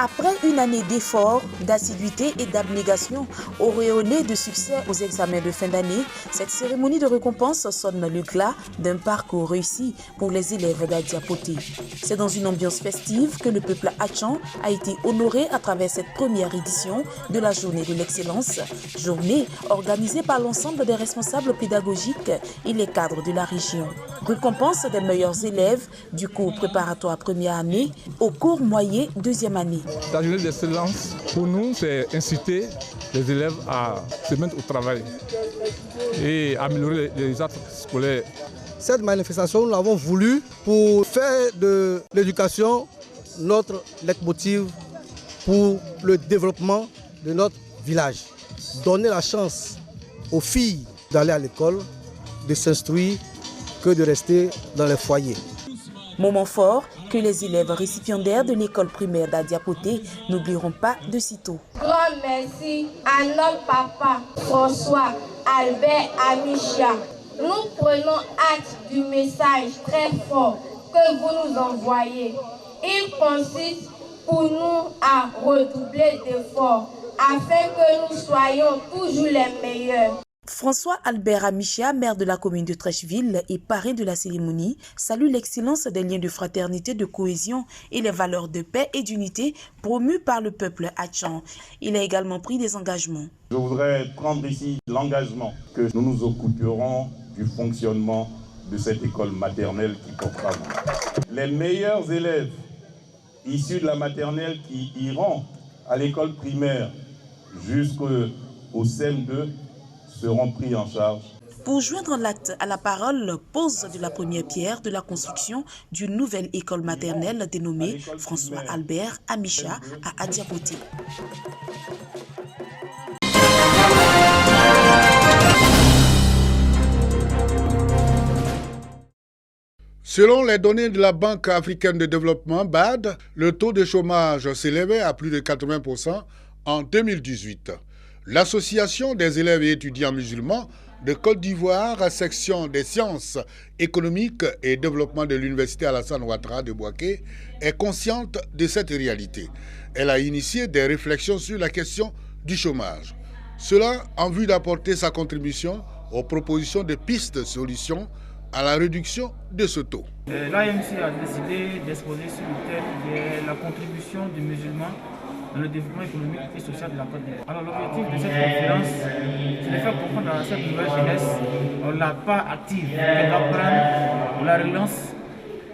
Après une année d'efforts, d'assiduité et d'abnégation, auréolée de succès aux examens de fin d'année, cette cérémonie de récompense sonne le glas d'un parcours réussi pour les élèves d'Adiapoté. C'est dans une ambiance festive que le peuple hatchan a été honoré à travers cette première édition de la Journée de l'Excellence, journée organisée par l'ensemble des responsables pédagogiques et les cadres de la région. Récompense des meilleurs élèves du cours préparatoire première année au cours moyen deuxième année. La journée d'excellence, pour nous, c'est inciter les élèves à se mettre au travail et améliorer les résultats scolaires. Cette manifestation, nous l'avons voulu pour faire de l'éducation notre leitmotiv pour le développement de notre village. Donner la chance aux filles d'aller à l'école, de s'instruire, que de rester dans les foyers. Moment fort que les élèves récipiendaires de l'école primaire d'Adiapoté n'oublieront pas de sitôt. Grand merci à notre papa François Albert Amicia. Nous prenons acte du message très fort que vous nous envoyez. Il consiste pour nous à redoubler d'efforts afin que nous soyons toujours les meilleurs. François Albert Amicia, maire de la commune de Trècheville et parrain de la cérémonie, salue l'excellence des liens de fraternité, de cohésion et les valeurs de paix et d'unité promues par le peuple hatchan. Il a également pris des engagements. Je voudrais prendre ici l'engagement que nous nous occuperons du fonctionnement de cette école maternelle qui portera vous. Les meilleurs élèves issus de la maternelle qui iront à l'école primaire jusqu'au CM2 seront pris en charge. Pour joindre l'acte à la parole, pose de la première pierre de la construction d'une nouvelle école maternelle dénommée François Albert Amicia à Adiapoté. Selon les données de la Banque africaine de développement, BAD, le taux de chômage s'élevait à plus de 80% en 2018. L'Association des élèves et étudiants musulmans de Côte d'Ivoire, section des sciences économiques et développement de l'Université Alassane Ouattara de Bouaké, est consciente de cette réalité. Elle a initié des réflexions sur la question du chômage. Cela en vue d'apporter sa contribution aux propositions de pistes de solutions à la réduction de ce taux. L'AMC a décidé d'exposer sur le thème de la contribution des musulmans dans le développement économique et social de la Côte d'Ivoire. Alors l'objectif de cette conférence, c'est de faire comprendre à cette nouvelle jeunesse la part active qu'elle doit prendre pour la relance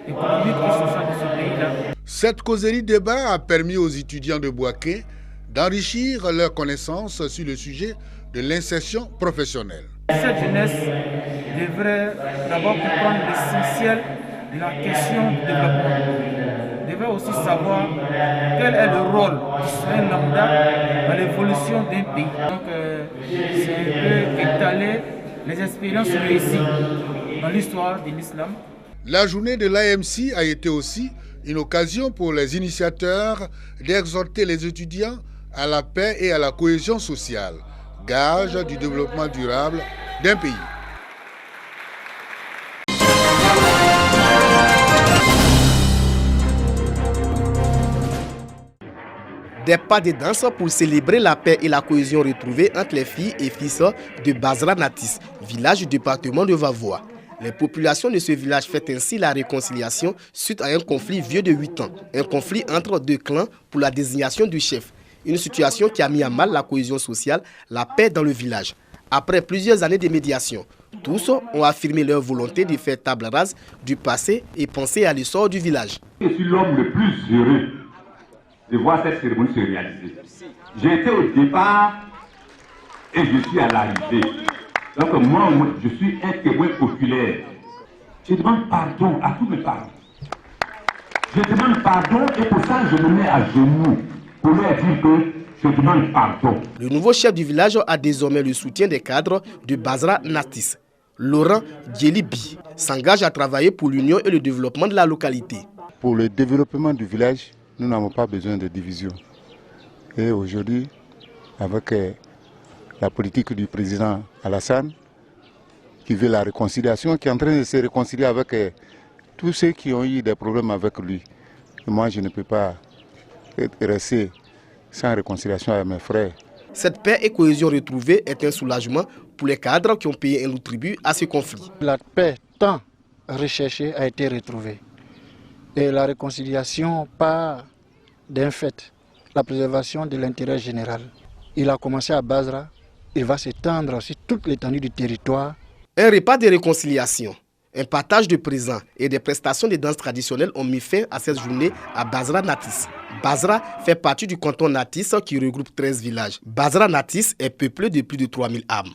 économique et sociale de ce pays-là. Cette causerie débat a permis aux étudiants de Bouaké d'enrichir leurs connaissances sur le sujet de l'insertion professionnelle. Cette jeunesse devrait d'abord comprendre l'essentiel de la question du développement. Devrait aussi savoir quel est le rôle du citoyen lambda dans l'évolution d'un pays. Donc c'est un peu étaler les expériences réussies dans l'histoire de l'islam. La journée de l'AMC a été aussi une occasion pour les initiateurs d'exhorter les étudiants à la paix et à la cohésion sociale, gage du développement durable d'un pays. Des pas de danse pour célébrer la paix et la cohésion retrouvée entre les filles et fils de Basra Natis, village du département de Vavois. Les populations de ce village fêtent ainsi la réconciliation suite à un conflit vieux de 8 ans. Un conflit entre deux clans pour la désignation du chef. Une situation qui a mis à mal la cohésion sociale, la paix dans le village. Après plusieurs années de médiation, tous ont affirmé leur volonté de faire table rase du passé et penser à l'essor du village. Je suis l'homme le plus heureux de voir cette cérémonie se réaliser. J'ai été au départ et je suis à l'arrivée. Donc moi, je suis un témoin populaire. Je demande pardon à tous mes parents. Je demande pardon et pour ça je me mets à genoux pour leur dire que je demande pardon. Le nouveau chef du village a désormais le soutien des cadres de Basra Natis. Laurent Djelibi s'engage à travailler pour l'union et le développement de la localité. Pour le développement du village, nous n'avons pas besoin de division. Et aujourd'hui, avec la politique du président Alassane, qui veut la réconciliation, qui est en train de se réconcilier avec tous ceux qui ont eu des problèmes avec lui. Et moi, je ne peux pas rester sans réconciliation avec mes frères. Cette paix et cohésion retrouvée est un soulagement pour les cadres qui ont payé un lourd tribut à ce conflit. La paix tant recherchée a été retrouvée. Et la réconciliation part d'un fait, la préservation de l'intérêt général. Il a commencé à Bazra, il va s'étendre sur toute l'étendue du territoire. Un repas de réconciliation, un partage de présents et des prestations de danse traditionnelles ont mis fin à cette journée à Bazra Natis. Bazra fait partie du canton Natis qui regroupe 13 villages. Bazra Natis est peuplé de plus de 3000 âmes.